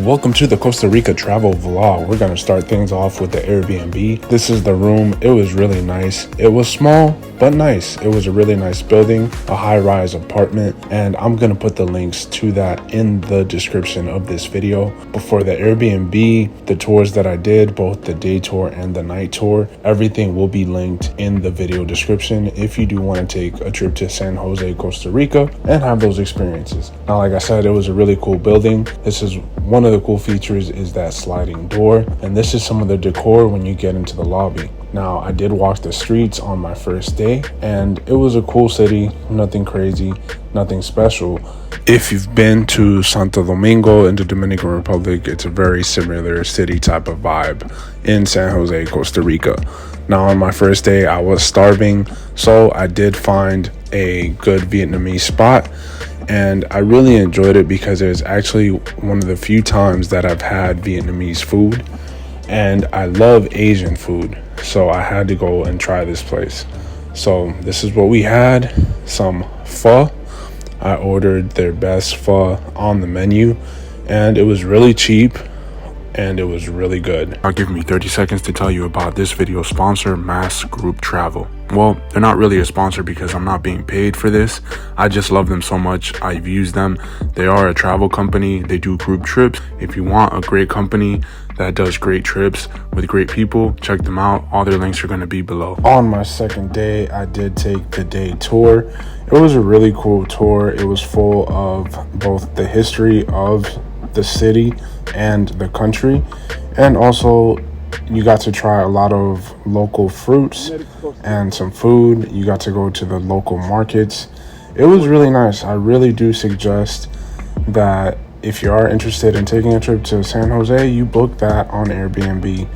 Welcome to the Costa Rica travel vlog. We're gonna start things off with the Airbnb. This is the room. It was really nice. It was small, but nice. It was a really nice building, a high-rise apartment, and I'm gonna put the links to that in the description of this video. But for the Airbnb, the tours that I did, both the day tour and the night tour, everything will be linked in the video description if you do want to take a trip to San Jose, Costa Rica and have those experiences. Now, like I said, it was a really cool building. This is one of the cool features is that sliding door, and this is some of the decor when you get into the lobby. Now, I did walk the streets on my first day, and it was a cool city, nothing crazy, nothing special. If you've been to Santo Domingo in the Dominican Republic, it's a very similar city type of vibe in San Jose, Costa Rica. Now, on my first day, I was starving, so I did find a good Vietnamese spot. And I really enjoyed it because it was actually one of the few times that I've had Vietnamese food, and I love Asian food, so I had to go and try this place. So this is what we had, some pho. I ordered their best pho on the menu, and it was really cheap and it was really good. Now give me 30 seconds to tell you about this video sponsor, Mass Group Travel. Well, they're not really a sponsor because I'm not being paid for this. I just love them so much. I've used them. They are a travel company. They do group trips. If you want a great company that does great trips with great people, check them out. All their links are going to be below. On my second day, I did take the day tour. It was a really cool tour. It was full of both the history of the city and the country, and also you got to try a lot of local fruits and some food. You got to go to the local markets. It was really nice. I really do suggest that if you are interested in taking a trip to San Jose, you book that on Airbnb.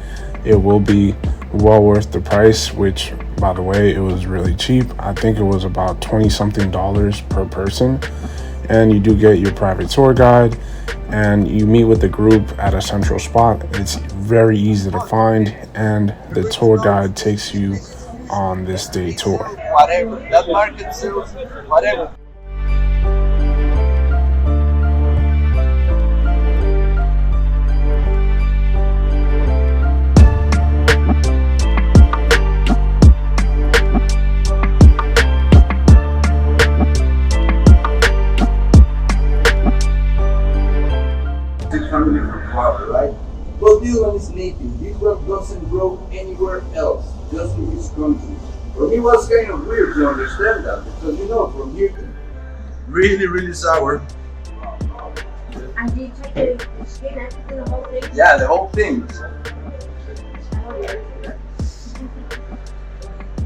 It will be well worth the price, which, by the way, it was really cheap. I think it was about $20-something per person, and you do get your private tour guide, and you meet with the group at a central spot. It's very easy to find, and the tour guide takes you on this day tour. Whatever, that market sells whatever. Right? Well, this one is native. This one doesn't grow anywhere else, just in this country. For me, it was kind of weird to understand that, because from here, really sour. And did you check the skin and the whole thing? Yeah, the whole thing.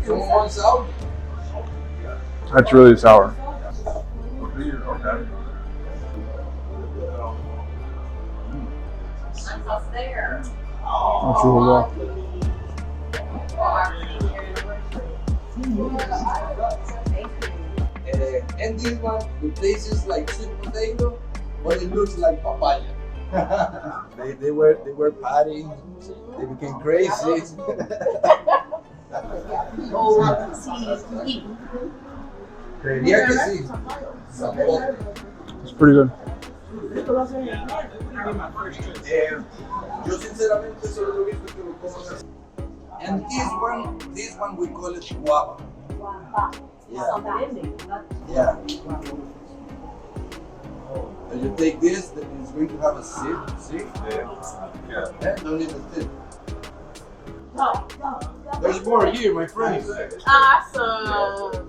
Someone wants sour? That's really sour. Okay. There. That's really well. And this one, the taste is like sweet potato, but it looks like papaya. they were partying, they became crazy. Yeah, que sí. It's pretty good. Yo sinceramente solo lo he visto que lo comen así. And this one we call it guava. Yeah. And you take this, then it's going to have a sip. See? Yeah. Don't need a sip. There's more here, my friends. Awesome.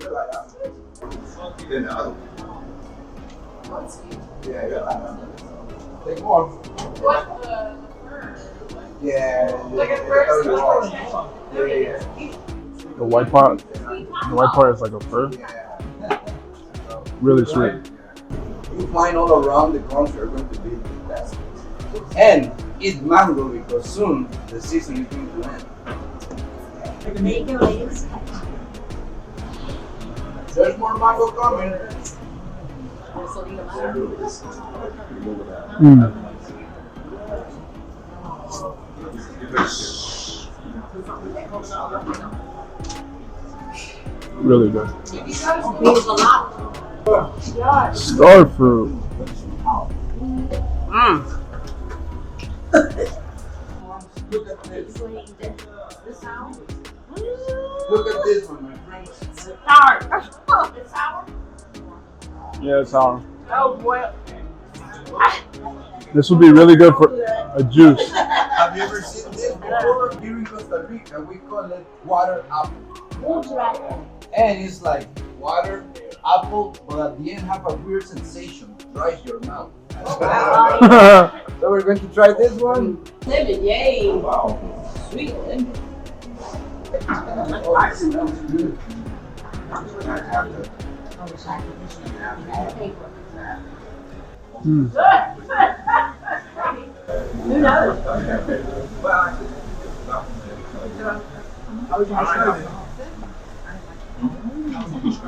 Yeah. Take more. What the Yeah. Like at first, Yeah. The white part is like a fur. Really sweet. You find all around the country are going to be the best. And eat mango because soon the season is going to end. There's more mango coming. Really good. Star fruit. this. You wanna eat this sour? Look at this one, my friend. Sour. It's sour? Yeah, it's sour. Oh boy. This would be really good for a juice. Have you ever seen this before? Here in Costa Rica, we call it water apple. And it's like water, apple, but at the end have a weird sensation. Dries your mouth. So we're going to try this one. Lemon, yay. Wow. Sweet lemon. Oh, it smells good. Mm. Who knows?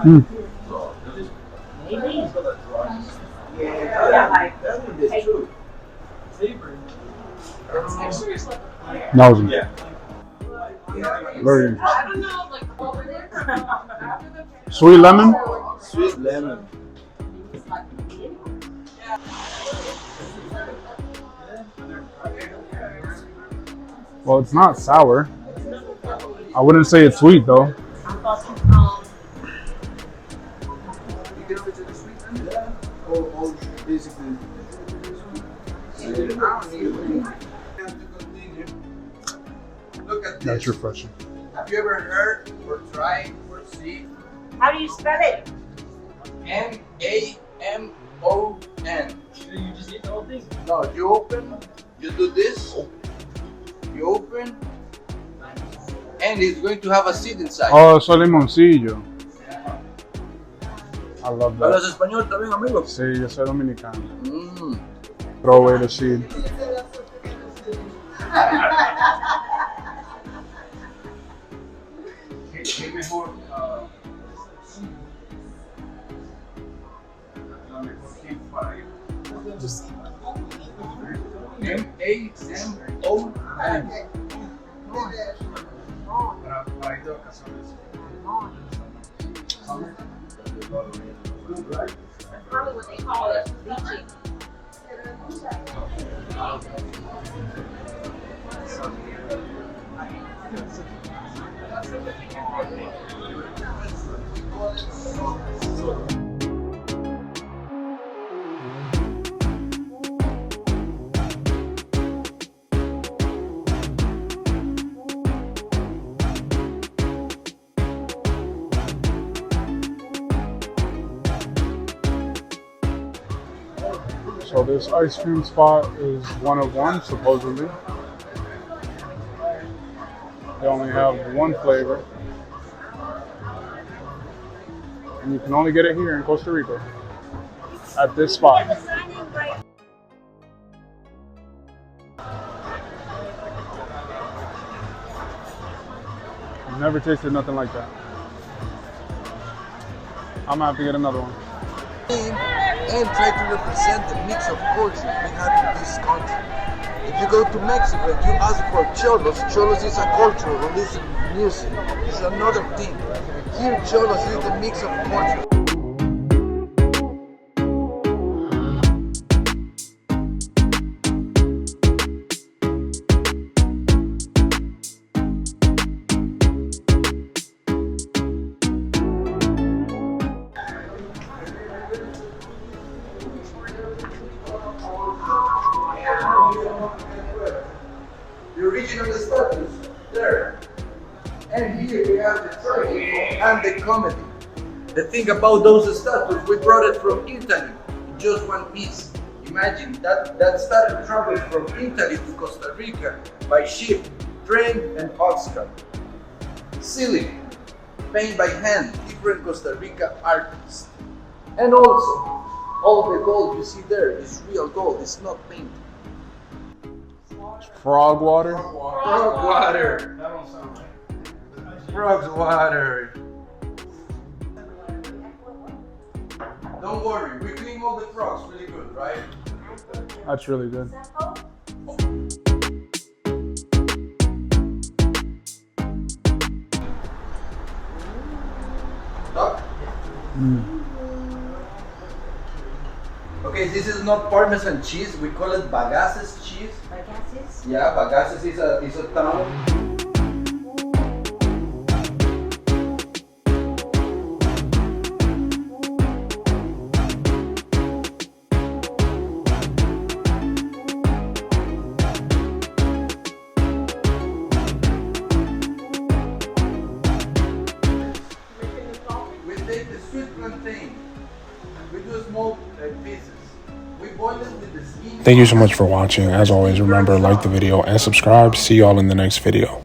Mm. Maybe. Yeah, like that one is true. That was very interesting. I don't know, like over there. Sweet lemon? Sweet lemon. Well, it's not sour. I wouldn't say it's sweet though. You can always do the sweet lemon. Yeah. Or basically. I don't need it. We have to continue. Look at this. That's refreshing. Have you ever heard or tried or seen How do you spell it? Namon? You just eat the whole thing. No, you open, you do this, you open, and it's going to have a seed inside. Oh, eso es limoncillo. I love that. ¿Hablas español también, amigo? Sí, yo soy dominicano. Mm. Throw away the seed. ¿Qué mejor? La mejor tiempo para ir. Namon. Para ir de vacaciones. Summer. That's probably what they call it, bleaching. So this ice cream spot is one of one, supposedly. They only have one flavor. And you can only get it here in Costa Rica. At this spot. I've never tasted nothing like that. I'm gonna have to get another one. And try to represent the mix of cultures we have in this country. If you go to Mexico and you ask for cholos, cholos is a culture releasing music. It's another thing. Here, cholos is the mix of cultures. The original status there. And here we have the tragedy and the comedy. The thing about those statues, we brought it from Italy, in just one piece. Imagine that statue traveled from Italy to Costa Rica by ship, train, and ox cart. Ceiling, painted by hand, different Costa Rica artists. And also, all the gold you see there is real gold, it's not painted. Frog water? Frog water. That don't sound right. Frog's water. Don't worry, we clean all the frogs really good, right? That's really good. Stop. Mm. Okay, Okay, this is not Parmesan cheese. We call it Bagaces cheese. Bagaces. Yeah, Bagaces is a town. We take the sweet plantain. We do small pieces. We boil it with the skin. Thank you so much for watching. As always, remember, like the video and subscribe. See y'all in the next video.